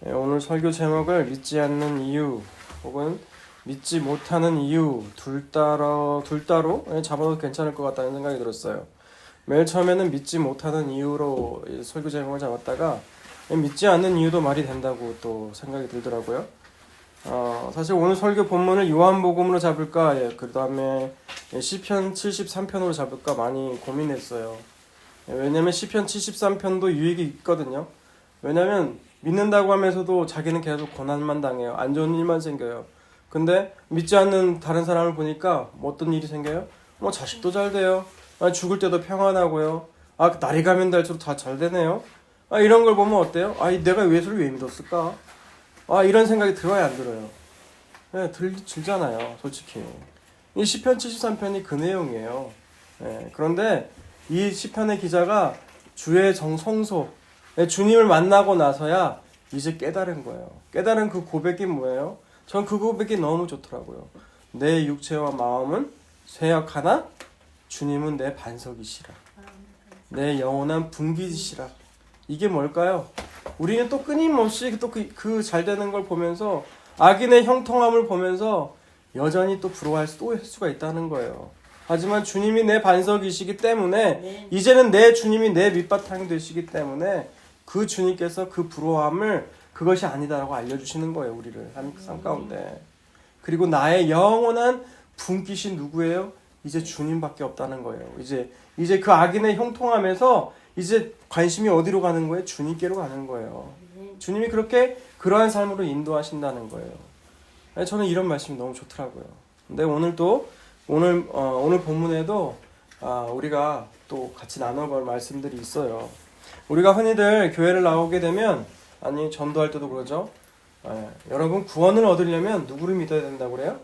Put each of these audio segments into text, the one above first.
오늘 설교 제목을 믿지 않는 이유 혹은 믿지 못하는 이유 둘 따로 잡아도 괜찮을 것 같다는 생각이 들었어요. 맨 처음에는 믿지 못하는 이유로 설교 제목을 잡았다가 믿지 않는 이유도 말이 된다고 또 생각이 들더라고요. 사실 오늘 설교 본문을 요한복음으로 잡을까, 그 다음에 시편 73편으로 잡을까 많이 고민했어요. 왜냐면 시편 73편도 유익이 있거든요. 왜냐면 믿는다고 하면서도 자기는 계속 고난만 당해요. 안 좋은 일만 생겨요. 근데 믿지 않는 다른 사람을 보니까 어떤 일이 생겨요? 자식도 잘 돼요. 죽을 때도 평안하고요. 날이 가면 갈수록 다 잘 되네요. 이런 걸 보면 어때요? 내가 예수를 왜 믿었을까? 이런 생각이 들어요, 안 들어요? 네, 들잖아요, 솔직히. 이 시편 73편이 그 내용이에요. 그런데 이 시편의 기자가 주의 성소, 주님을 만나고 나서야 이제 깨달은 거예요. 깨달은 그 고백이 뭐예요? 전 그 고백이 너무 좋더라고요. 내 육체와 마음은 쇠약하나 주님은 내 반석이시라. 내 영원한 분깃이시라. 이게 뭘까요? 우리는 또 끊임없이 또 그 잘 되는 걸 보면서 악인의 형통함을 보면서 여전히 또 부러워할 수가 있다는 거예요. 하지만 주님이 내 반석이시기 때문에 이제는 내 주님이 내 밑바탕이 되시기 때문에 그 주님께서 그 부러워함을 그것이 아니다라고 알려주시는 거예요. 우리를 삶 가운데. 그리고 나의 영원한 분깃이 누구예요? 이제 주님밖에 없다는 거예요. 이제 그 악인의 형통함에서 이제 관심이 어디로 가는 거예요? 주님께로 가는 거예요. 주님이 그러한 삶으로 인도하신다는 거예요. 저는 이런 말씀이 너무 좋더라고요. 근데 오늘 본문에도 우리가 또 같이 나눠볼 말씀들이 있어요. 우리가 흔히들 교회를 나오게 되면, 전도할 때도 그러죠. 여러분 구원을 얻으려면 누구를 믿어야 된다고 그래요?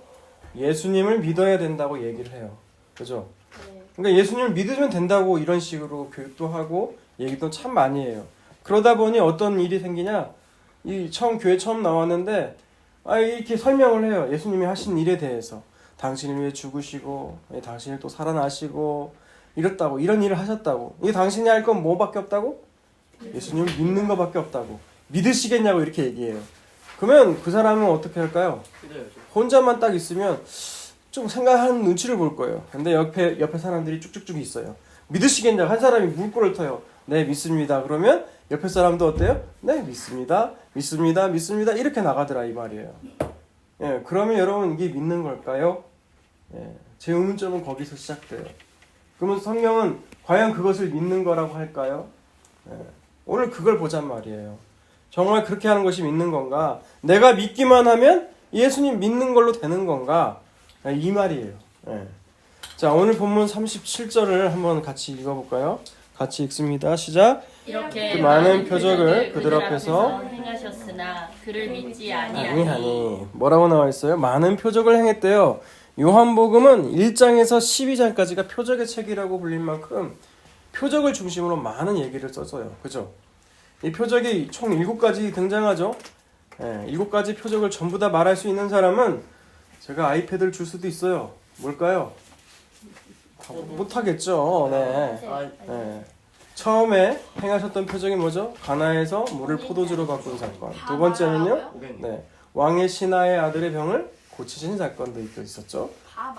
예수님을 믿어야 된다고 얘기를 해요. 그죠? 그러니까 예수님을 믿으면 된다고 이런 식으로 교육도 하고 얘기도 참 많이 해요. 그러다 보니 어떤 일이 생기냐? 교회 처음 나왔는데 이렇게 설명을 해요. 예수님이 하신 일에 대해서. 당신을 위해 죽으시고 당신을 또 살아나시고 이랬다고, 이런 일을 하셨다고. 이게 당신이 할 건 뭐밖에 없다고? 예수님을 믿는 것밖에 없다고. 믿으시겠냐고 이렇게 얘기해요. 그러면 그 사람은 어떻게 할까요? 혼자만 딱 있으면 좀 생각하는 눈치를 볼 거예요. 근데 옆에 사람들이 쭉쭉쭉 있어요. 믿으시겠냐고. 한 사람이 물꼬를 터요. 네, 믿습니다. 그러면 옆에 사람도 어때요? 네, 믿습니다. 이렇게 나가더라 이 말이에요. 그러면 여러분 이게 믿는 걸까요? 제 의문점은 거기서 시작돼요. 그러면 성경은 과연 그것을 믿는 거라고 할까요? 오늘 그걸 보잔 말이에요. 정말 그렇게 하는 것이 믿는 건가? 내가 믿기만 하면 예수님 믿는 걸로 되는 건가? 이 말이에요. 자, 오늘 본문 37절을 한번 같이 읽어볼까요? 같이 읽습니다. 시작. 이렇게 그 많은 표적을 그들 앞에서 행하셨으나 그를 믿지 아니하니. 뭐라고 나와 있어요? 많은 표적을 행했대요. 요한복음은 1장에서 12장까지가 표적의 책이라고 불릴 만큼 표적을 중심으로 많은 얘기를 써서요. 그죠? 이 표적이 총 7가지 등장하죠. 7가지 표적을 전부 다 말할 수 있는 사람은 제가 아이패드를 줄 수도 있어요. 뭘까요? 못하겠죠. 처음에 행하셨던 표적이 뭐죠? 가나에서 물을 포도주로 바꾼 사건. 두 번째는요, 왕의 신하의 아들의 병을 고치신 사건도 있었죠.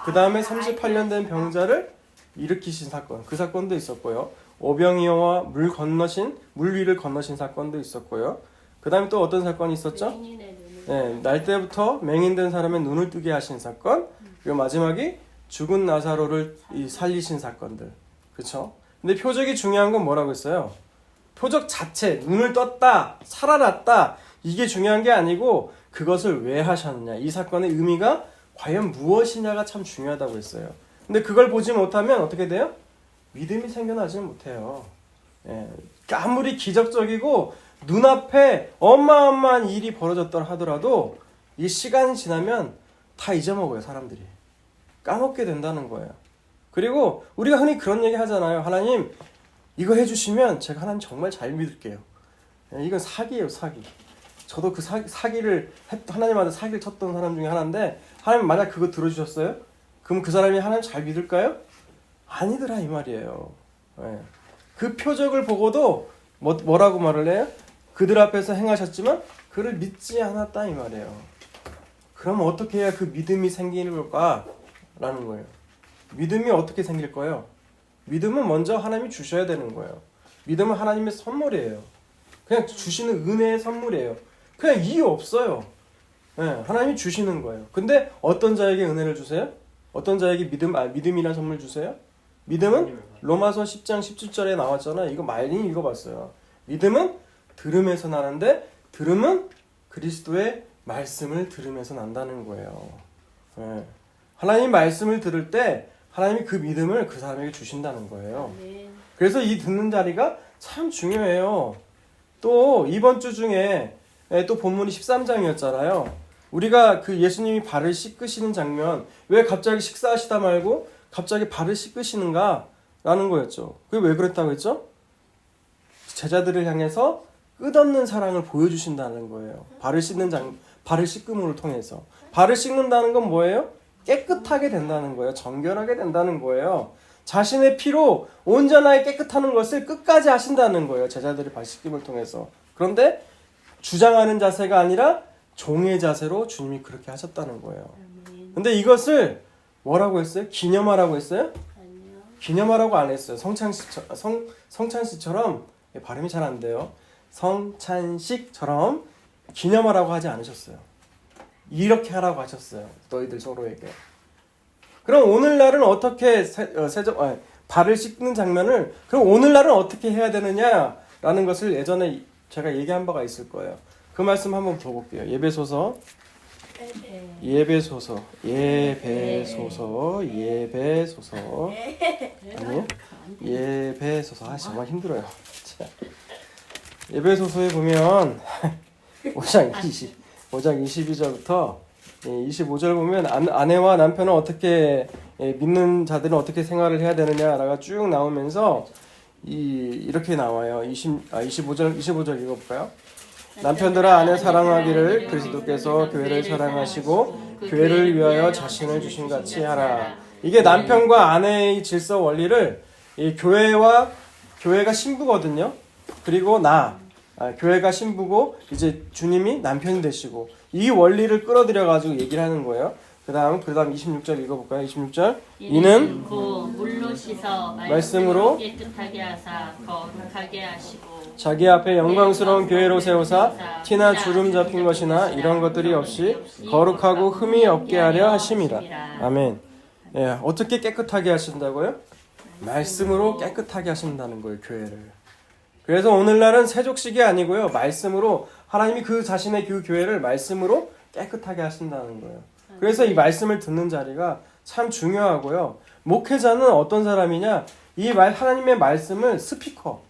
그 다음에 38년 된 병자를 일으키신 사건, 그 사건도 있었고요. 오병이어와 물 위를 건너신 사건도 있었고요. 그 다음에 또 어떤 사건이 있었죠? 날 때부터 맹인된 사람의 눈을 뜨게 하신 사건, 그리고 마지막이 죽은 나사로를 살리신 사건들. 그렇죠? 근데 표적이 중요한 건 뭐라고 했어요? 표적 자체, 눈을 떴다, 살아났다, 이게 중요한 게 아니고 그것을 왜 하셨느냐, 이 사건의 의미가 과연 무엇이냐가 참 중요하다고 했어요. 근데 그걸 보지 못하면 어떻게 돼요? 믿음이 생겨나지는 못해요. 아무리 기적적이고 눈앞에 어마어마한 일이 벌어졌더라 하더라도 이 시간이 지나면 다 잊어먹어요, 사람들이. 까먹게 된다는 거예요. 그리고 우리가 흔히 그런 얘기 하잖아요. 하나님, 이거 해주시면 제가 하나님 정말 잘 믿을게요. 이건 사기예요, 사기. 저도 그 사기를 하나님한테 사기를 쳤던 사람 중에 하나인데, 하나님 만약 그거 들어주셨어요? 그럼 그 사람이 하나님 잘 믿을까요? 아니더라 이 말이에요. 그 표적을 보고도 뭐라고 말을 해요? 그들 앞에서 행하셨지만 그를 믿지 않았다 이 말이에요. 그럼 어떻게 해야 그 믿음이 생길까? 라는 거예요. 믿음이 어떻게 생길 거예요? 믿음은 먼저 하나님이 주셔야 되는 거예요. 믿음은 하나님의 선물이에요. 그냥 주시는 은혜의 선물이에요. 그냥 이유 없어요. 네, 하나님이 주시는 거예요. 근데 어떤 자에게 은혜를 주세요? 어떤 자에게 믿음이란 선물 주세요? 믿음은 로마서 10장 17절에 나왔잖아요. 이거 많이 읽어봤어요. 믿음은 들음에서 나는데 들음은 그리스도의 말씀을 들으면서 난다는 거예요. 네. 하나님 말씀을 들을 때 하나님이 그 믿음을 그 사람에게 주신다는 거예요. 그래서 이 듣는 자리가 참 중요해요. 또 이번 주 중에 또 본문이 13장이었잖아요. 우리가 그 예수님이 발을 씻으시는 장면, 왜 갑자기 식사하시다 말고 갑자기 발을 씻으시는가? 라는 거였죠. 그게 왜 그랬다고 했죠? 제자들을 향해서 끝없는 사랑을 보여주신다는 거예요. 발을 씻음을 통해서. 발을 씻는다는 건 뭐예요? 깨끗하게 된다는 거예요. 정결하게 된다는 거예요. 자신의 피로 온전하게 깨끗하는 것을 끝까지 하신다는 거예요. 제자들이 발 씻김을 통해서. 그런데 주장하는 자세가 아니라 종의 자세로 주님이 그렇게 하셨다는 거예요. 근데 이것을 뭐라고 했어요? 기념하라고 했어요? 아니요. 기념하라고 안 했어요. 성찬식처럼 발음이 잘 안 돼요. 성찬식처럼 기념하라고 하지 않으셨어요. 이렇게 하라고 하셨어요. 너희들 서로에게. 그럼 오늘날은 어떻게 발을 씻는 장면을 그럼 오늘날은 어떻게 해야 되느냐라는 것을 예전에 제가 얘기한 바가 있을 거예요. 그 말씀 한번 볼게요. 예배소서 아니요? 예배소서 정말 힘들어요. 예배소서에 보면 5장 22절부터 25절 보면 아내와 남편은 어떻게 믿는 자들은 어떻게 생활을 해야 되느냐라가 쭉 나오면서 이렇게 나와요. 25절 읽어볼까요? 남편들아 아내 사랑하기를 그리스도께서 교회를 사랑하시고 교회를 위하여 자신을 주신 같이 하라. 이게 남편과 아내의 질서 원리를 이 교회가 신부거든요. 그리고 교회가 신부고 이제 주님이 남편이 되시고 이 원리를 끌어들여 가지고 얘기를 하는 거예요. 그다음 26절 읽어볼까요? 26절 이는 물로 씻어 말씀으로 깨끗하게 하사 거룩하게 하시고 자기 앞에 영광스러운 교회로 세우사 티나 주름 잡힌 것이나 이런 것들이 없이 거룩하고 흠이 없게 하려 하심이라. 아멘. 예, 어떻게 깨끗하게 하신다고요? 말씀으로 깨끗하게 하신다는 거예요, 교회를. 그래서 오늘날은 세족식이 아니고요, 말씀으로 하나님이 그 자신의 그 교회를 말씀으로 깨끗하게 하신다는 거예요. 그래서 이 말씀을 듣는 자리가 참 중요하고요. 목회자는 어떤 사람이냐? 하나님의 말씀을 스피커.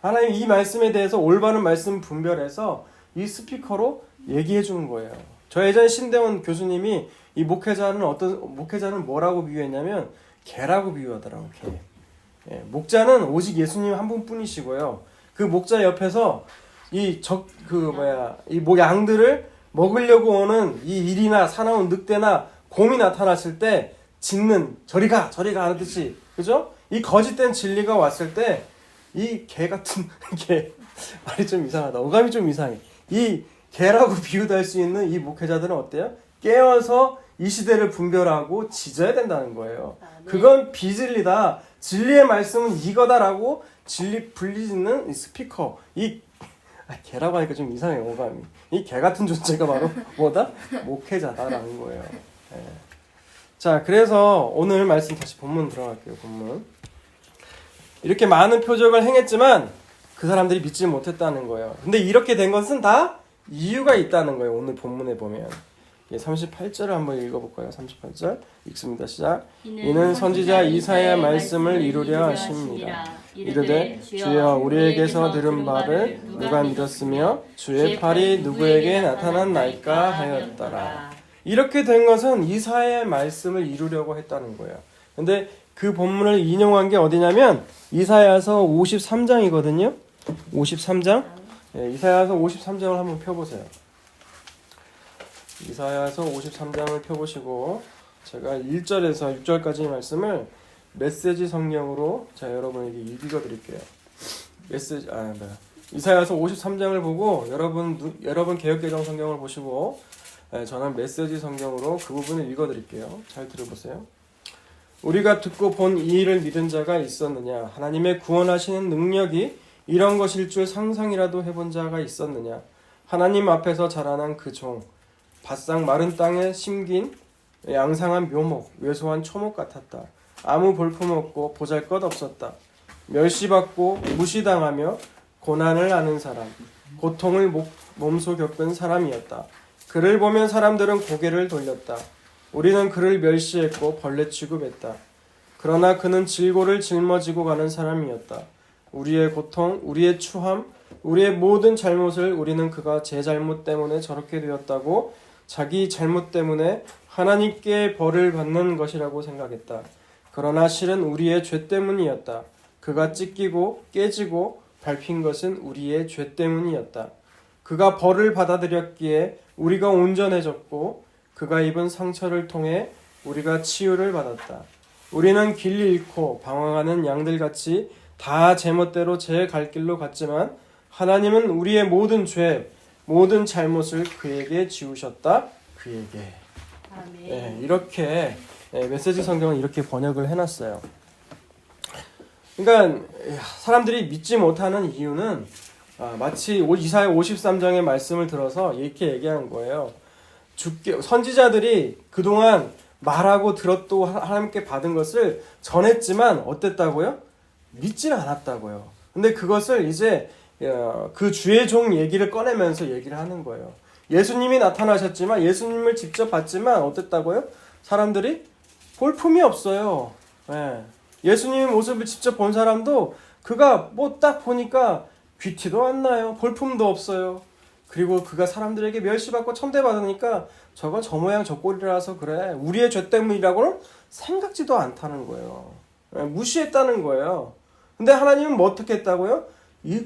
하나님 이 말씀에 대해서 올바른 말씀 분별해서 이 스피커로 얘기해 주는 거예요. 저 예전 신대원 교수님이 이 목회자는 뭐라고 비유했냐면 개라고 비유하더라고요. 개. 예, 목자는 오직 예수님 한 분뿐이시고요. 그 목자 옆에서 양들을 먹으려고 오는 이 일이나 사나운 늑대나 곰이 나타났을 때 짖는 저리 가 하듯이, 그죠? 이 거짓된 진리가 왔을 때 이 개 같은 개 말이 좀 이상하다. 어감이 좀 이상해. 이 개라고 비유도 할 수 있는 이 목회자들은 어때요? 깨어서 이 시대를 분별하고 짖어야 된다는 거예요. 그건 비진리다. 진리의 말씀은 이거다라고 분리짓는 이 스피커. 개라고 하니까 좀 이상해 어감이. 이 개 같은 존재가 바로 뭐다? 목회자다라는 거예요. 네. 자, 그래서 오늘 말씀 다시 본문 들어갈게요. 본문. 이렇게 많은 표적을 행했지만 그 사람들이 믿지 못했다는 거예요. 근데 이렇게 된 것은 다 이유가 있다는 거예요. 오늘 본문에 보면 38절을 한번 읽어볼까요? 38절 읽습니다. 시작. 이는 선지자 이사야의 말씀을 이루려 하십니다. 이르되 주여 우리에게서 들은 바를 누가 믿었으며 주의 팔이 누구에게 나타났나이까 하였더라. 이렇게 된 것은 이사야의 말씀을 이루려고 했다는 거예요. 근데 그 본문을 인용한 게 어디냐면 이사야서 53장이거든요. 53장. 이사야서 53장을 한번 펴보세요. 이사야서 53장을 펴보시고 제가 1절에서 6절까지의 말씀을 메시지 성경으로 제가 여러분에게 읽어드릴게요. 이사야서 53장을 보고 여러분 개역개정 성경을 보시고 저는 메시지 성경으로 그 부분을 읽어드릴게요. 잘 들어보세요. 우리가 듣고 본 이 일을 믿은 자가 있었느냐? 하나님의 구원하시는 능력이 이런 것일 줄 상상이라도 해본 자가 있었느냐? 하나님 앞에서 자라난 그 종, 바싹 마른 땅에 심긴 양상한 묘목, 왜소한 초목 같았다. 아무 볼품 없고 보잘것 없었다. 멸시받고 무시당하며 고난을 아는 사람, 고통을 몸소 겪은 사람이었다. 그를 보면 사람들은 고개를 돌렸다. 우리는 그를 멸시했고 벌레 취급했다. 그러나 그는 질고를 짊어지고 가는 사람이었다. 우리의 고통, 우리의 추함, 우리의 모든 잘못을 우리는 그가 제 잘못 때문에 저렇게 되었다고 자기 잘못 때문에 하나님께 벌을 받는 것이라고 생각했다. 그러나 실은 우리의 죄 때문이었다. 그가 찢기고 깨지고 밟힌 것은 우리의 죄 때문이었다. 그가 벌을 받아들였기에 우리가 온전해졌고 그가 입은 상처를 통해 우리가 치유를 받았다. 우리는 길 잃고 방황하는 양들같이 다 제멋대로 제 갈 길로 갔지만 하나님은 우리의 모든 죄, 모든 잘못을 그에게 지우셨다. 그에게. 아멘. 이렇게 메시지 성경은 이렇게 번역을 해놨어요. 그러니까 사람들이 믿지 못하는 이유는 마치 이사야 53장의 말씀을 들어서 이렇게 얘기한 거예요. 선지자들이 그동안 말하고 들었고 하나님께 받은 것을 전했지만 어땠다고요? 믿지는 않았다고요. 근데 그것을 이제 그 주의 종 얘기를 꺼내면서 얘기를 하는 거예요. 예수님이 나타나셨지만 예수님을 직접 봤지만 어땠다고요? 사람들이 볼품이 없어요. 예수님의 모습을 직접 본 사람도 그가 뭐 딱 보니까 귀티도 안 나요. 볼품도 없어요. 그리고 그가 사람들에게 멸시받고 천대받으니까 저거 저 모양 저 꼴이라서 그래. 우리의 죄 때문이라고는 생각지도 않다는 거예요. 무시했다는 거예요. 근데 하나님은 뭐 어떻게 했다고요?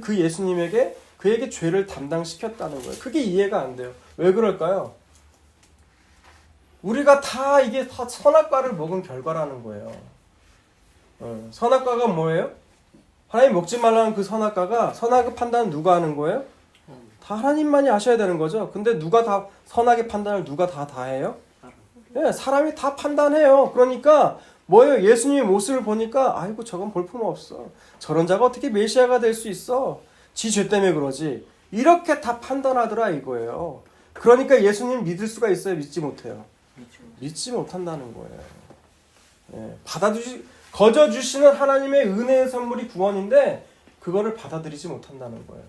그 예수님에게 그에게 죄를 담당시켰다는 거예요. 그게 이해가 안 돼요. 왜 그럴까요? 우리가 다 이게 다 선악과를 먹은 결과라는 거예요. 선악과가 뭐예요? 하나님 먹지 말라는 그 선악과가 선악의 판단은 누가 하는 거예요? 다 하나님만이 아셔야 되는 거죠. 근데 누가 다 선악의 판단을 누가 다 해요? 사람이 다 판단해요. 그러니까 뭐예요? 예수님의 모습을 보니까 아이고 저건 볼품 없어. 저런 자가 어떻게 메시아가 될 수 있어? 지 죄 때문에 그러지. 이렇게 다 판단하더라 이거예요. 그러니까 예수님 믿을 수가 있어요? 믿지 못해요? 믿지 못한다는 거예요. 거저주시는 하나님의 은혜의 선물이 구원인데 그거를 받아들이지 못한다는 거예요.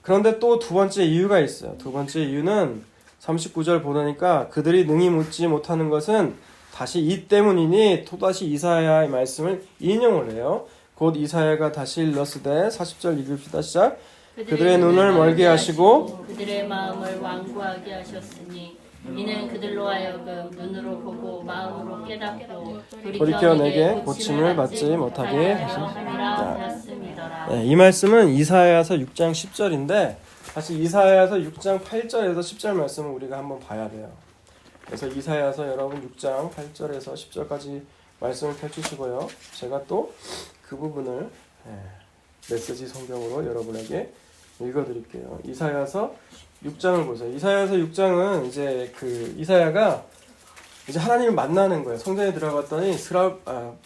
그런데 또 두 번째 이유가 있어요. 두 번째 이유는 39절 보니까 그들이 능히 묻지 못하는 것은 다시 이 때문이니 또다시 이사야의 말씀을 인용을 해요. 곧 이사야가 다시 일렀으되 40절 읽읍시다. 시작. 그들의 눈을 멀게 하시고 그들의 마음을 완고하게 하셨으니 이는 그들로 하여금 눈으로 보고 마음으로 깨닫고 돌이켜 내게 고침을 받지 못하게 하셨습니다. 이 말씀은 이사야서 6장 10절인데 사실 이사야서 6장 8절에서 10절 말씀을 우리가 한번 봐야 돼요. 그래서 이사야서 여러분 6장 8절에서 10절까지 말씀을 펼치시고요. 제가 또 그 부분을 메시지 성경으로 여러분에게 읽어드릴게요. 이사야서 6장을 보세요. 이사야서 6장은 이제 그 이사야가 이제 하나님을 만나는 거예요. 성전에 들어갔더니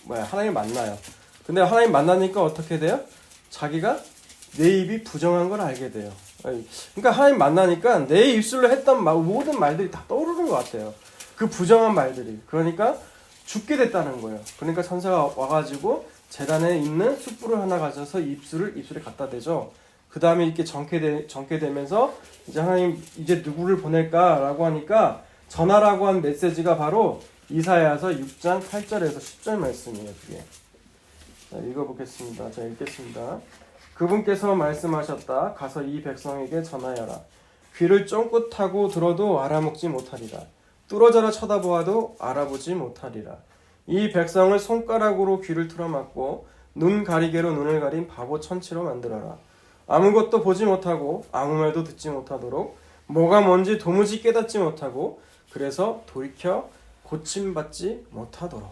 하나님을 만나요. 근데 하나님 만나니까 어떻게 돼요? 자기가 내 입이 부정한 걸 알게 돼요. 그러니까 하나님 만나니까 내 입술로 했던 모든 말들이 다 떠오르는 것 같아요. 그 부정한 말들이. 그러니까 죽게 됐다는 거예요. 그러니까 천사가 와가지고 제단에 있는 숯불을 하나 가져서 입술에 갖다 대죠. 그 다음에 이렇게 정케 되면서 이제 하나님 이제 누구를 보낼까라고 하니까 전하라고 한 메시지가 바로 이사야서 6장 8절에서 10절 말씀이에요. 그게. 자, 읽어보겠습니다. 자, 읽겠습니다. 그분께서 말씀하셨다. 가서 이 백성에게 전하여라. 귀를 쫑긋하고 들어도 알아먹지 못하리라. 뚫어져라 쳐다보아도 알아보지 못하리라. 이 백성을 손가락으로 귀를 틀어막고 눈 가리개로 눈을 가린 바보 천치로 만들어라. 아무것도 보지 못하고 아무 말도 듣지 못하도록 뭐가 뭔지 도무지 깨닫지 못하고 그래서 돌이켜 고침받지 못하도록.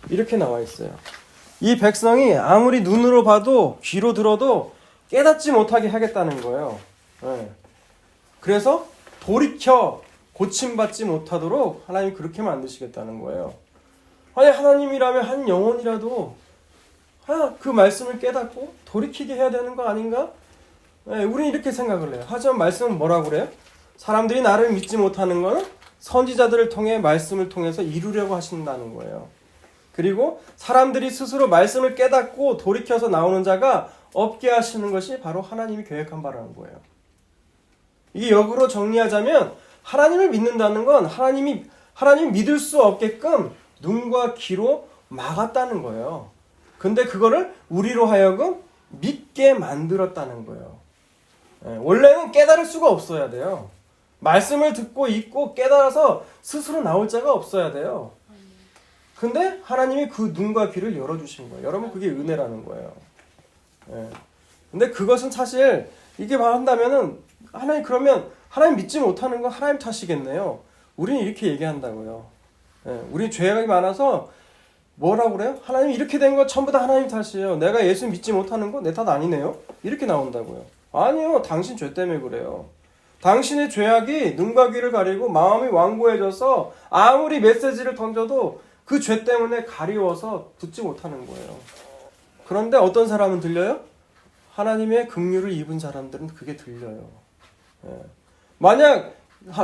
이렇게 나와 있어요. 이 백성이 아무리 눈으로 봐도 귀로 들어도 깨닫지 못하게 하겠다는 거예요. 예. 그래서 돌이켜 고침받지 못하도록 하나님이 그렇게 만드시겠다는 거예요. 아니 하나님이라면 한 영혼이라도 그 말씀을 깨닫고 돌이키게 해야 되는 거 아닌가? 예, 우리는 이렇게 생각을 해요. 하지만 말씀은 뭐라고 그래요? 사람들이 나를 믿지 못하는 것은 선지자들을 통해 말씀을 통해서 이루려고 하신다는 거예요. 그리고 사람들이 스스로 말씀을 깨닫고 돌이켜서 나오는 자가 없게 하시는 것이 바로 하나님이 계획한 바라는 거예요. 이게 역으로 정리하자면 하나님을 믿는다는 건 하나님 믿을 수 없게끔 눈과 귀로 막았다는 거예요. 근데 그거를 우리로 하여금 믿게 만들었다는 거예요. 원래는 깨달을 수가 없어야 돼요. 말씀을 듣고 읽고 깨달아서 스스로 나올 자가 없어야 돼요. 근데 하나님이 그 눈과 귀를 열어주신 거예요. 여러분 그게 은혜라는 거예요. 근데 그것은 사실 이게 한다면은 하나님 그러면 하나님 믿지 못하는 건 하나님 탓이겠네요. 우리는 이렇게 얘기한다고요. 우리 죄악이 많아서 뭐라고 그래요? 하나님 이렇게 된 거 전부 다 하나님 탓이에요. 내가 예수 믿지 못하는 거 내 탓 아니네요. 이렇게 나온다고요. 아니요. 당신 죄 때문에 그래요. 당신의 죄악이 눈과 귀를 가리고 마음이 완고해져서 아무리 메시지를 던져도 그 죄 때문에 가리워서 듣지 못하는 거예요. 그런데 어떤 사람은 들려요? 하나님의 긍휼을 입은 사람들은 그게 들려요. 만약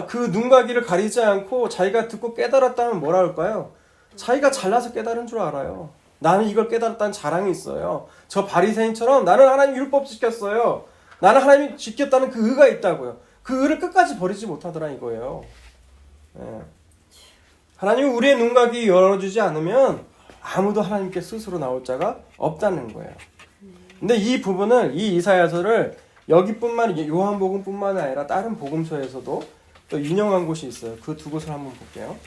그 눈과 귀를 가리지 않고 자기가 듣고 깨달았다면 뭐라 할까요? 자기가 잘나서 깨달은 줄 알아요. 나는 이걸 깨달았다는 자랑이 있어요. 저 바리새인처럼 나는 하나님 율법 지켰어요. 나는 하나님이 지켰다는 그 의가 있다고요. 그 의를 끝까지 버리지 못하더라 이거예요. 하나님이 우리의 눈과 귀 열어주지 않으면 아무도 하나님께 스스로 나올 자가 없다는 거예요. 근데 이 부분을 이 이사야서를 여기뿐만 요한복음뿐만 아니라 다른 복음서에서도 또 인용한 곳이 있어요. 그 두 곳을 한번 볼게요.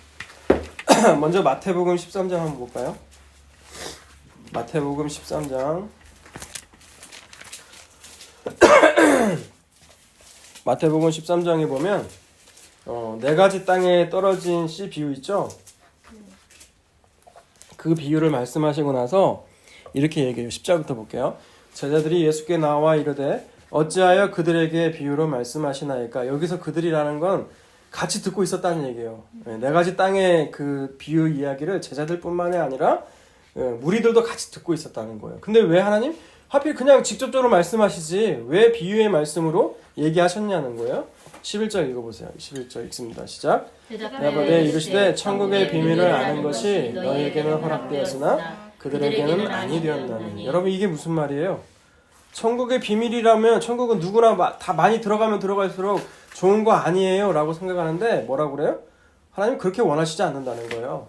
먼저 마태복음 13장 한번 볼까요? 마태복음 13장 마태복음 13장에 보면 네 가지 땅에 떨어진 씨 비유 있죠? 그 비유를 말씀하시고 나서 이렇게 얘기해요. 10절부터 볼게요. 제자들이 예수께 나와 이르되 어찌하여 그들에게 비유로 말씀하시나이까? 여기서 그들이라는 건 같이 듣고 있었다는 얘기예요. 네 가지 땅의 그 비유 이야기를 제자들뿐만이 아니라 무리들도 같이 듣고 있었다는 거예요. 근데 왜 하나님 하필 그냥 직접적으로 말씀하시지 왜 비유의 말씀으로 얘기하셨냐는 거예요. 11절 읽어보세요. 11절 읽습니다. 시작. 대답하되 이르시되 천국의 비밀을 아는 것이 너희에게는 허락되었으나 그들에게는 아니 되었나니. 여러분 이게 무슨 말이에요? 천국의 비밀이라면 천국은 누구나 다 많이 들어가면 들어갈수록 좋은 거 아니에요 라고 생각하는데 뭐라고 그래요? 하나님 그렇게 원하시지 않는다는 거예요.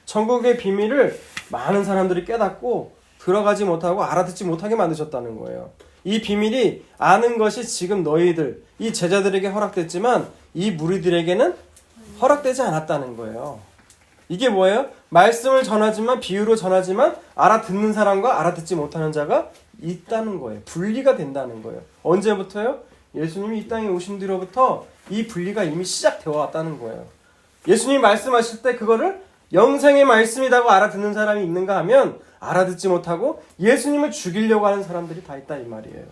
천국의 비밀을 많은 사람들이 깨닫고 들어가지 못하고 알아듣지 못하게 만드셨다는 거예요. 이 비밀이 아는 것이 지금 너희들 이 제자들에게 허락됐지만 이 무리들에게는 허락되지 않았다는 거예요. 이게 뭐예요? 말씀을 전하지만 비유로 전하지만 알아듣는 사람과 알아듣지 못하는 자가 있다는 거예요. 분리가 된다는 거예요. 언제부터요? 예수님이 이 땅에 오신 뒤로부터 이 분리가 이미 시작되어 왔다는 거예요. 예수님이 말씀하실 때 그거를 영생의 말씀이라고 알아듣는 사람이 있는가 하면 알아듣지 못하고 예수님을 죽이려고 하는 사람들이 다 있다 이 말이에요.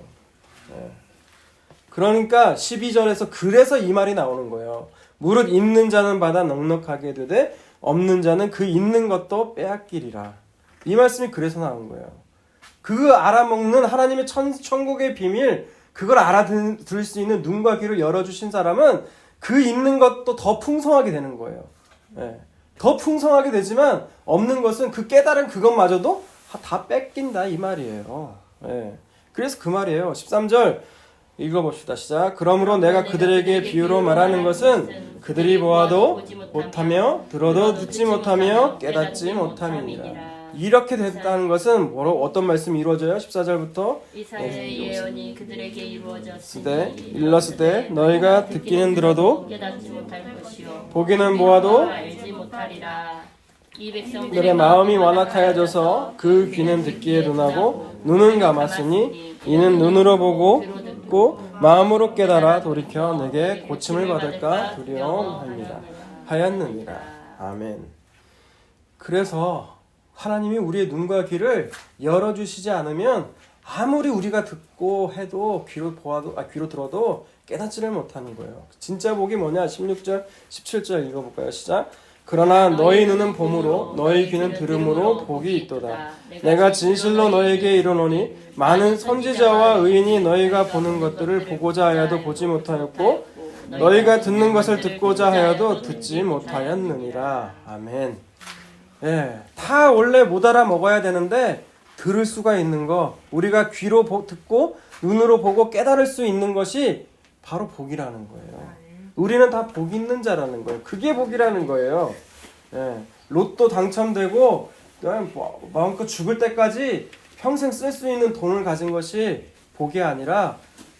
그러니까 12절에서 그래서 이 말이 나오는 거예요. 무릇 있는 자는 받아 넉넉하게 되되 없는 자는 그 있는 것도 빼앗기리라. 이 말씀이 그래서 나온 거예요. 그 알아먹는 하나님의 천국의 비밀 그걸 알아들을 수 있는 눈과 귀를 열어주신 사람은 그 있는 것도 더 풍성하게 되는 거예요. 더 풍성하게 되지만 없는 것은 그 깨달은 그것마저도 다 뺏긴다 이 말이에요. 그래서 그 말이에요. 13절 읽어봅시다. 시작. 그러므로 내가 그들에게 비유로 말하는 것은 그들이 보아도 못하며 들어도 듣지 못하며 깨닫지 못함이니라. 이렇게 됐다는 것은 어떤 말씀이 이루어져요? 14절부터 이사야의 예언이 그들에게 이루어졌으니 일렀을 때 너희가 듣기는 들어도 깨닫지 못할 것이요 보기는 보아도 알지 못하리라. 이 백성들의 그들의 마음이 완악하여져서 그 귀는 듣기에 둔하고 눈은 감았으니 이는 눈으로 보고 듣고 마음으로 깨달아 돌이켜 내게 고침을 받을까 두려움합니다 하였느니라. 아멘. 그래서 하나님이 우리의 눈과 귀를 열어주시지 않으면 아무리 우리가 듣고 해도 귀로 들어도 깨닫지를 못하는 거예요. 진짜 복이 뭐냐? 16절, 17절 읽어볼까요? 시작. 그러나 너희 눈은 봄으로 너희 귀는 들음으로 복이 있도다. 내가 진실로 너에게 이르노니 많은 선지자와 의인이 너희가 보는 것들을 보고자 하여도 보지 못하였고 너희가 듣는 것을 듣고자 하여도 듣지 못하였느니라. 아멘. 예, 다 원래 못 알아 먹어야 되는데 들을 수가 있는 거, 우리가 귀로 듣고 눈으로 보고 깨달을 수 있는 것이 바로 복이라는 거예요. 우리는 다 복 있는 자라는 거예요. 그게 복이라는 거예요. 예, 로또 당첨되고 그냥 마음껏 죽을 때까지 평생 쓸 수 있는 돈을 가진 것이 복이 아니라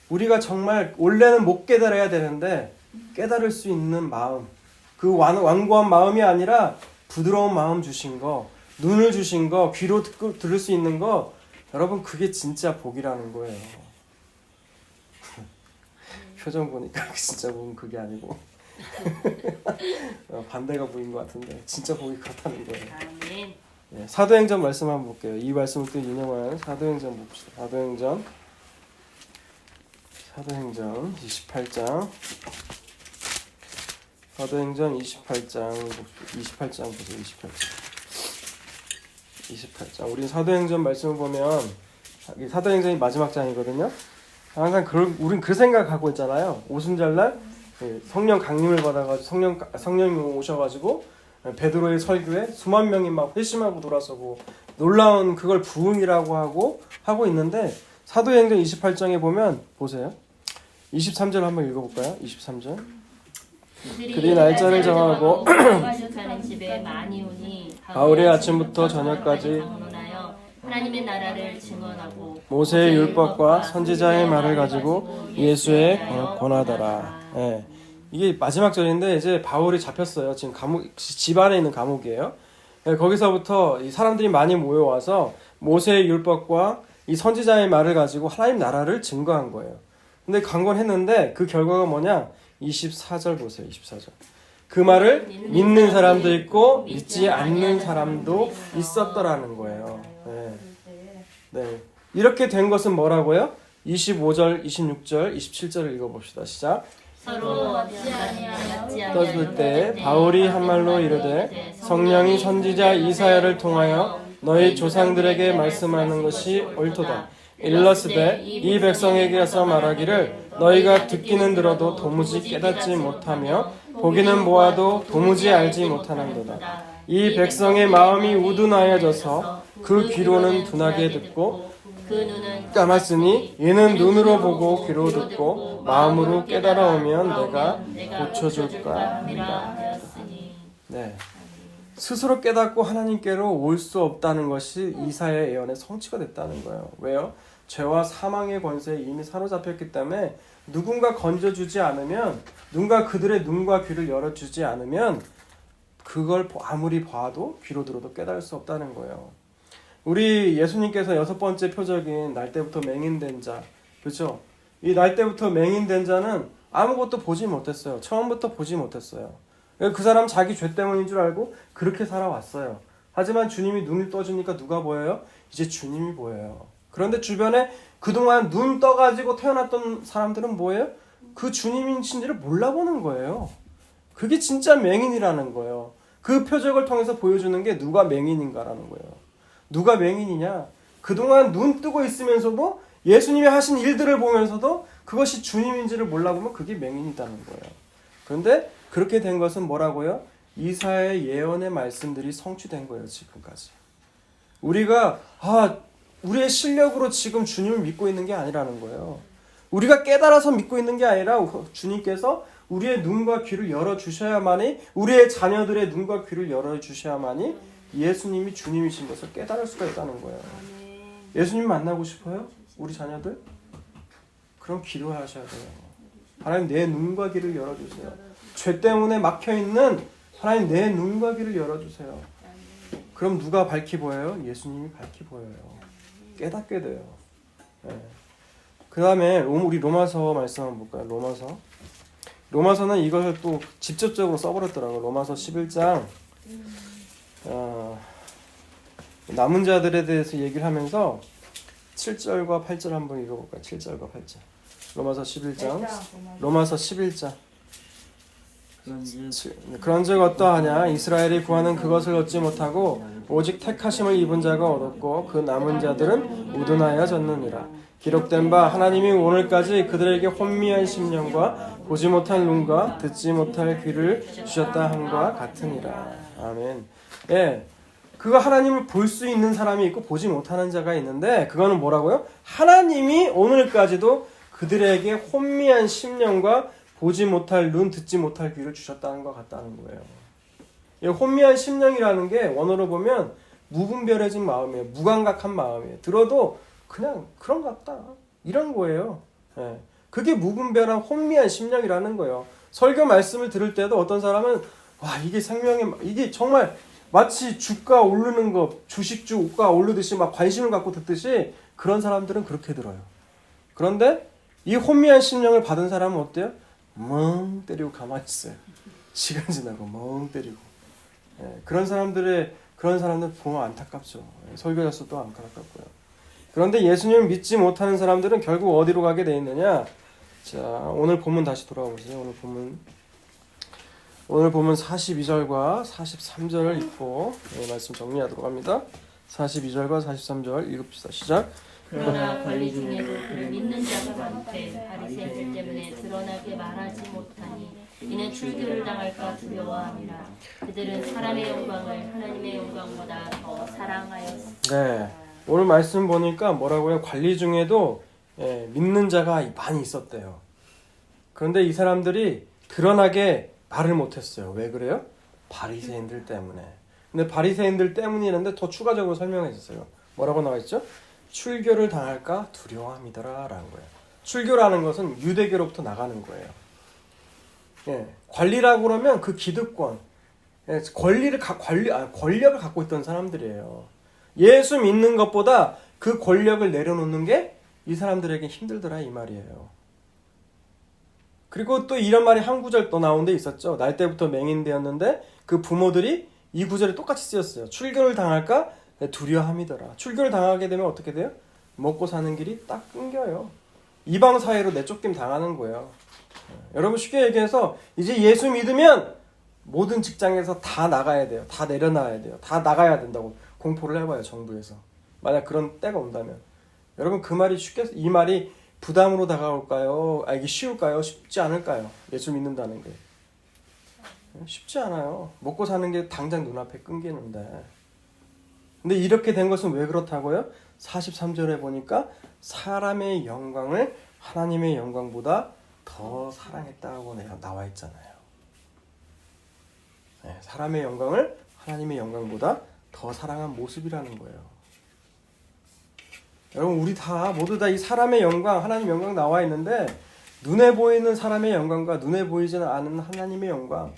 우리가 정말 원래는 못 깨달아야 되는데 깨달을 수 있는 마음, 그 완고한 마음이 아니라 부드러운 마음 주신 거, 눈을 주신 거, 귀로 들을 수 있는 거, 여러분 그게 진짜 복이라는 거예요. 표정 보니까 진짜 복은 그게 아니고 반대가 복인 것 같은데 진짜 복이 그렇다는 거예요. 아멘. 예, 사도행전 말씀 한번 볼게요. 이 말씀을 또 인용한 사도행전 봅시다. 사도행전 28장. 사도행전 28장 보세요. 28장. 우리 사도행전 말씀을 보면 사도행전이 마지막 장이거든요. 항상 우린 그 생각하고 있잖아요. 오순절날 성령 강림을 받아가지고 성령이 오셔가지고 베드로의 설교에 수만 명이 막 회심하고 돌아서고 놀라운 그걸 부흥이라고 하고 있는데 사도행전 28장에 보면 보세요. 23절 한번 읽어볼까요? 23절. 그들이 날짜를 정하고 가는 집에 많이 오니 바울이 아침부터 저녁까지 방문하여 하나님의 나라를 증언하고 모세의 율법과 선지자의 말을 가지고 예수에 권하더라. 예. 이게 마지막 절인데 이제 바울이 잡혔어요. 지금 집 안에 있는 감옥이에요. 예, 거기서부터 이 사람들이 많이 모여와서 모세의 율법과 이 선지자의 말을 가지고 하나님 나라를 증거한 거예요. 근데 강권했는데 그 결과가 뭐냐? 24절 보세요. 24절. 그 말을 믿는 사람도 있고 믿지 않는 사람도 있었더라는 거예요. 네. 네. 이렇게 된 것은 뭐라고요? 25절, 26절, 27절을 읽어봅시다. 시작. 서로 맞지 아니하여 떠들 때 바울이 한 말로 이르되 성령이 선지자 이사야를 통하여 너희 조상들에게 말씀하는 것이 옳도다. 일러스되 이 백성에게서 말하기를 너희가 듣기는 들어도 도무지 깨닫지 못하며 보기는 보아도 도무지 알지 못하는도다. 이 백성의 마음이 우둔하여져서 그 귀로는 둔하게 듣고 그 눈은 감았으니 이는 눈으로 보고 귀로 듣고 마음으로 깨달아오면 내가 고쳐줄까 합니다. 네. 스스로 깨닫고 하나님께로 올 수 없다는 것이 이사야의 예언의 성취가 됐다는 거예요. 왜요? 죄와 사망의 권세에 이미 사로잡혔기 때문에 누군가 건져주지 않으면, 누군가 그들의 눈과 귀를 열어주지 않으면 그걸 아무리 봐도 귀로 들어도 깨달을 수 없다는 거예요. 우리 예수님께서 6번째 표적인 날 때부터 맹인된 자, 그렇죠? 이 날 때부터 맹인된 자는 아무것도 보지 못했어요. 처음부터 보지 못했어요. 그 사람 자기 죄 때문인 줄 알고 그렇게 살아왔어요. 하지만 주님이 눈을 떠주니까 누가 보여요? 이제 주님이 보여요. 그런데 주변에 그동안 눈 떠가지고 태어났던 사람들은 뭐예요? 그 주님인지를 몰라보는 거예요. 그게 진짜 맹인이라는 거예요. 그 표적을 통해서 보여주는 게 누가 맹인인가라는 거예요. 누가 맹인이냐? 그동안 눈 뜨고 있으면서도 예수님이 하신 일들을 보면서도 그것이 주님인지를 몰라보면 그게 맹인이라는 거예요. 그런데 그렇게 된 것은 뭐라고요? 이사야의 예언의 말씀들이 성취된 거예요. 지금까지. 우리가 우리의 실력으로 지금 주님을 믿고 있는 게 아니라는 거예요. 우리가 깨달아서 믿고 있는 게 아니라 주님께서 우리의 눈과 귀를 열어주셔야만이, 우리의 자녀들의 눈과 귀를 열어주셔야만이 예수님이 주님이신 것을 깨달을 수가 있다는 거예요. 예수님 만나고 싶어요? 우리 자녀들? 그럼 기도하셔야 돼요. 하나님 내 눈과 귀를 열어주세요. 죄 때문에 막혀있는 하나님 내 눈과 귀를 열어주세요. 그럼 누가 밝히 보여요? 예수님이 밝히 보여요. 깨닫게 돼요. 네. 그 다음에 우리 로마서 말씀 한번 볼까요? 로마서는 이것을 또 직접적으로 써버렸더라고요. 로마서 11장 남은 자들에 대해서 얘기를 하면서 7절과 8절 한번 읽어볼까요? 7절과 8절. 로마서 11장. 로마서 11장. 그런즉 어떠하냐 이스라엘이 구하는 그것을 얻지 못하고 오직 택하심을 입은 자가 얻었고 그 남은 자들은 우둔하여 졌느니라. 기록된 바 하나님이 오늘까지 그들에게 혼미한 심령과 보지 못할 눈과 듣지 못할 귀를 주셨다 함과 같으니라. 아멘. 예, 그거 하나님을 볼 수 있는 사람이 있고 보지 못하는 자가 있는데 그거는 뭐라고요? 하나님이 오늘까지도 그들에게 혼미한 심령과 보지 못할 눈, 듣지 못할 귀를 주셨다는 것 같다는 거예요. 이 혼미한 심령이라는 게 원어로 보면 무분별해진 마음이에요. 무감각한 마음이에요. 들어도 그냥 그런 것 같다. 이런 거예요. 예. 그게 무분별한 혼미한 심령이라는 거예요. 설교 말씀을 들을 때도 어떤 사람은 와 이게 생명의 이게 정말 마치 주가 오르는 거 주식주가 오르듯이 막 관심을 갖고 듣듯이 그런 사람들은 그렇게 들어요. 그런데 이 혼미한 심령을 받은 사람은 어때요? 멍 때리고 가만히 있어요. 시간 지나고 멍 때리고. 예, 그런 사람들 보면 안타깝죠. 예, 설교자 수도 안타깝고요. 그런데 예수님을 믿지 못하는 사람들은 결국 어디로 가게 돼 있느냐? 자, 오늘 본문 다시 돌아와 보세요. 오늘 본문 42절과 43절을 읽고 말씀 정리하도록 합니다. 42절과 43절 읽읍시다. 시작. 그러나 관리 중에도 그를 믿는 자가 많되 바리새인들 때문에 드러나게 말하지 못하니 이는 출교를 당할까 두려워함이라. 그들은 사람의 영광을 하나님의 영광보다 더 사랑하였으니. 네, 오늘 말씀 보니까 뭐라고요? 관리 중에도 믿는 자가 많이 있었대요. 그런데 이 사람들이 드러나게 말을 못했어요. 왜 그래요? 바리새인들 때문에. 근데 바리새인들 때문이라는데 더 추가적으로 설명해 주세요. 뭐라고 나와 있죠? 출교를 당할까 두려워함이더라 라는 거예요. 출교라는 것은 유대교로부터 나가는 거예요. 예, 관리라고 그러면 그 기득권, 권력을 갖고 있던 사람들이에요. 예수 믿는 것보다 그 권력을 내려놓는 게 이 사람들에게 힘들더라 이 말이에요. 그리고 또 이런 말이 한 구절 또 나온 데 있었죠. 날 때부터 맹인되었는데 그 부모들이 이 구절에 똑같이 쓰였어요. 출교를 당할까 두려워함이더라. 출교를 당하게 되면 어떻게 돼요? 먹고 사는 길이 딱 끊겨요. 이방 사회로 내쫓김 당하는 거예요. 여러분 쉽게 얘기해서 이제 예수 믿으면 모든 직장에서 다 나가야 돼요. 다 내려놔야 돼요. 다 나가야 된다고 공포를 해봐요. 정부에서. 만약 그런 때가 온다면. 여러분 이 말이 부담으로 다가올까요? 이게 쉬울까요? 쉽지 않을까요? 예수 믿는다는 게. 쉽지 않아요. 먹고 사는 게 당장 눈앞에 끊기는데. 근데 이렇게 된 것은 왜 그렇다고요? 43절에 보니까 사람의 영광을 하나님의 영광보다 더 사랑했다고 나와 있잖아요. 네, 사람의 영광을 하나님의 영광보다 더 사랑한 모습이라는 거예요. 여러분 우리 모두 다 이 사람의 영광, 하나님의 영광 나와 있는데 눈에 보이는 사람의 영광과 눈에 보이지는 않은 하나님의 영광,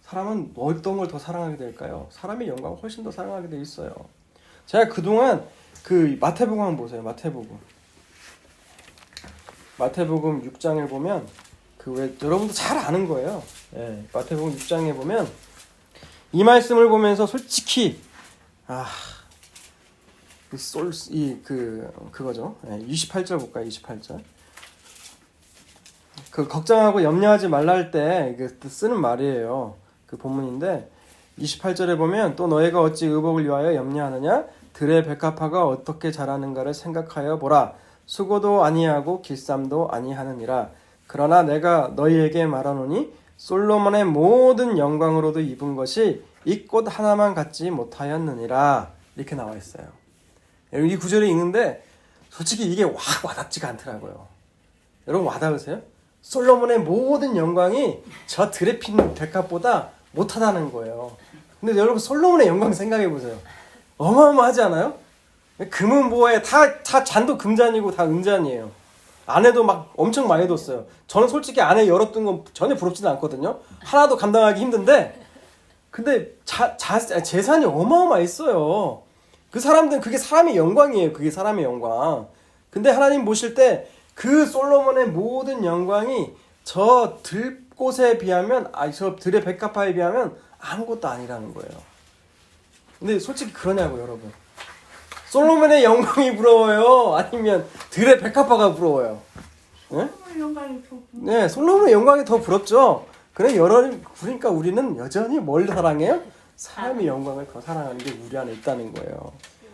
사람은 어떤 걸 더 사랑하게 될까요? 사람의 영광을 훨씬 더 사랑하게 돼 있어요. 제가 그동안 마태복음 한번 보세요. 마태복음 6장을 보면 여러분도 잘 아는 거예요. 예, 마태복음 6장에 보면 이 말씀을 보면서 솔직히 그거죠. 28절 볼까요? 28절. 걱정하고 염려하지 말라 할 때 쓰는 말이에요. 그 본문인데 28절에 보면 또 너희가 어찌 의복을 위하여 염려하느냐? 들의 백합화가 어떻게 자라는가를 생각하여 보라. 수고도 아니하고 길쌈도 아니하느니라. 그러나 내가 너희에게 말하노니 솔로몬의 모든 영광으로도 입은 것이 이 꽃 하나만 갖지 못하였느니라. 이렇게 나와 있어요. 이 구절을 읽는데 솔직히 이게 확 와닿지가 않더라고요. 여러분 와닿으세요? 솔로몬의 모든 영광이 저 들에 핀 백합보다 못하다는 거예요. 근데 여러분 솔로몬의 영광 생각해 보세요. 어마어마하지 않아요? 금은 뭐에 다 잔도 금잔이고 다 은잔이에요. 안에도 막 엄청 많이 뒀어요. 저는 솔직히 안에 열어둔 건 전혀 부럽지는 않거든요. 하나도 감당하기 힘든데 근데 재산이 어마어마했어요. 그 사람들은 그게 사람의 영광이에요. 그게 사람의 영광. 근데 하나님 보실 때 그 솔로몬의 모든 영광이 저 들꽃에 비하면 저 들의 백합화에 비하면 아무것도 아니라는 거예요. 근데 솔직히 그러냐고 여러분. 솔로몬의 영광이 부러워요? 아니면 들의 백합화가 부러워요? 네? 영광이 더 네, 솔로몬의 영광이 더 부럽죠. 그러니까 우리는 여전히 뭘 사랑해요? 사람의 영광을 더 사랑하는 게 우리 안에 있다는 거예요.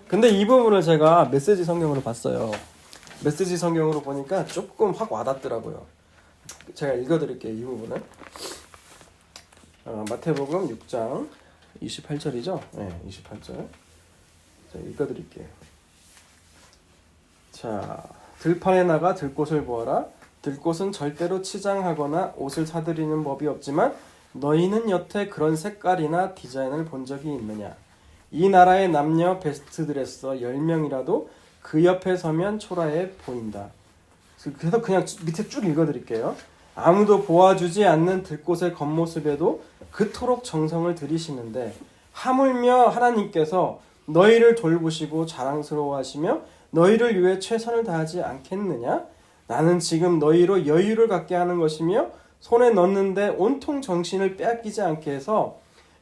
근데 이 부분을 제가 메시지 성경으로 봤어요. 메시지 성경으로 보니까 조금 확 와닿더라고요. 제가 읽어드릴게요. 이 부분은 마태복음 6장 28절이죠. 네, 28절. 자, 읽어드릴게요. 자, 들판에 나가 들꽃을 보아라. 들꽃은 절대로 치장하거나 옷을 사들이는 법이 없지만 너희는 여태 그런 색깔이나 디자인을 본 적이 있느냐? 이 나라의 남녀 베스트드레서 10명이라도 그 옆에 서면 초라해 보인다. 그래서 그냥 밑에 쭉 읽어드릴게요. 아무도 보아주지 않는 들꽃의 겉모습에도 그토록 정성을 들이시는데 하물며 하나님께서 너희를 돌보시고 자랑스러워하시며 너희를 위해 최선을 다하지 않겠느냐? 나는 지금 너희로 여유를 갖게 하는 것이며 손에 넣는데 온통 정신을 빼앗기지 않게 해서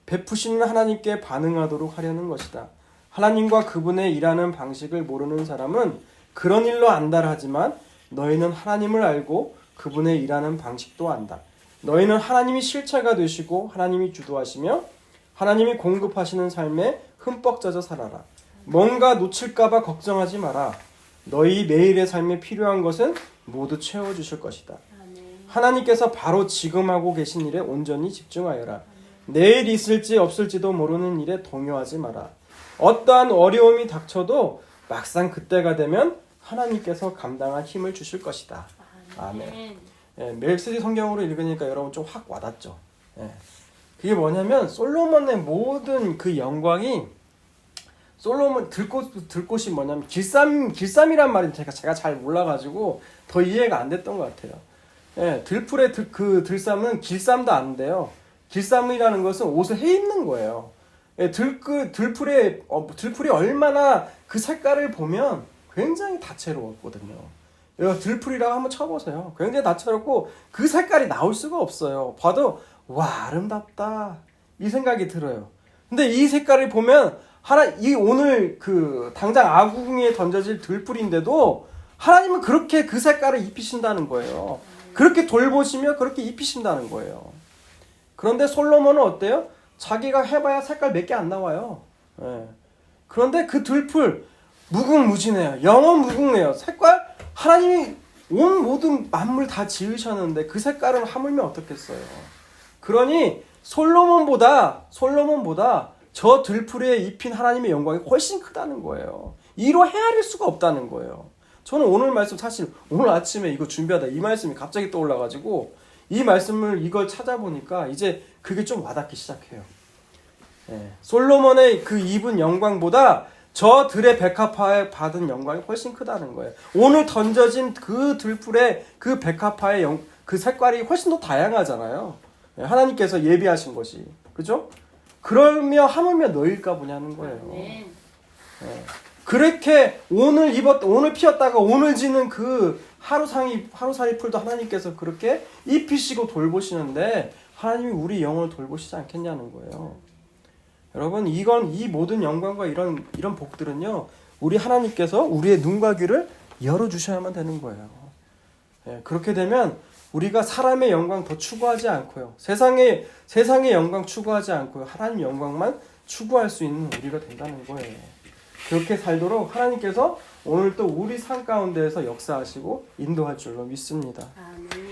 베푸시는 하나님께 반응하도록 하려는 것이다. 하나님과 그분의 일하는 방식을 모르는 사람은 그런 일로 안달하지만 너희는 하나님을 알고 그분의 일하는 방식도 안다. 너희는 하나님이 실체가 되시고 하나님이 주도하시며 하나님이 공급하시는 삶에 흠뻑 젖어 살아라. 뭔가 놓칠까봐 걱정하지 마라. 너희 매일의 삶에 필요한 것은 모두 채워주실 것이다. 하나님께서 바로 지금 하고 계신 일에 온전히 집중하여라. 내일 있을지 없을지도 모르는 일에 동요하지 마라. 어떠한 어려움이 닥쳐도 막상 그때가 되면 하나님께서 감당할 힘을 주실 것이다. 아멘. 예, 메시지 성경으로 읽으니까 여러분 좀 확 와닿죠. 예. 그게 뭐냐면 솔로몬의 모든 그 영광이 솔로몬 들꽃이 뭐냐면 길쌈이란 말이 제가 잘 몰라가지고 더 이해가 안 됐던 것 같아요. 예, 들풀의 그 들쌈은 길쌈도 안 돼요. 길쌈이라는 것은 옷을 해 입는 거예요. 예, 들풀이 얼마나 그 색깔을 보면 굉장히 다채로웠거든요. 들풀이라고 한번 쳐보세요. 굉장히 다채롭고 그 색깔이 나올 수가 없어요. 봐도 와 아름답다 이 생각이 들어요. 근데 이 색깔을 보면 오늘 그 당장 아궁이에 던져질 들풀인데도 하나님은 그렇게 그 색깔을 입히신다는 거예요. 그렇게 돌보시며 그렇게 입히신다는 거예요. 그런데 솔로몬은 어때요? 자기가 해봐야 색깔 몇 개 안 나와요. 예. 그런데 그 들풀 무궁무진해요. 영원 무궁해요. 색깔 하나님이 온 모든 만물 다 지으셨는데 그 색깔은 하물며 어떻겠어요. 그러니 솔로몬보다 저 들풀에 입힌 하나님의 영광이 훨씬 크다는 거예요. 이로 헤아릴 수가 없다는 거예요. 저는 오늘 말씀 사실 오늘 아침에 이거 준비하다 이 말씀이 갑자기 떠올라가지고 이 말씀을 이걸 찾아보니까 이제 그게 좀 와닿기 시작해요. 예. 솔로몬의 그 입은 영광보다 저 들의 백합화에 받은 영광이 훨씬 크다는 거예요. 오늘 던져진 그 들풀의 그 백합화의 그 색깔이 훨씬 더 다양하잖아요. 예. 하나님께서 예비하신 것이. 그죠? 그러며 하물며 너일까 보냐는 거예요. 예. 그렇게 오늘 피었다가 오늘 지는 그 하루살이 풀도 하나님께서 그렇게 입히시고 돌보시는데 하나님이 우리 영혼을 돌보시지 않겠냐는 거예요. 여러분 이 모든 영광과 이런 복들은요 우리 하나님께서 우리의 눈과 귀를 열어주셔야만 되는 거예요. 예, 그렇게 되면 우리가 사람의 영광 더 추구하지 않고요. 세상의 영광 추구하지 않고요. 하나님 영광만 추구할 수 있는 우리가 된다는 거예요. 그렇게 살도록 하나님께서 오늘 또 우리 삶 가운데에서 역사하시고 인도할 줄로 믿습니다. 아멘.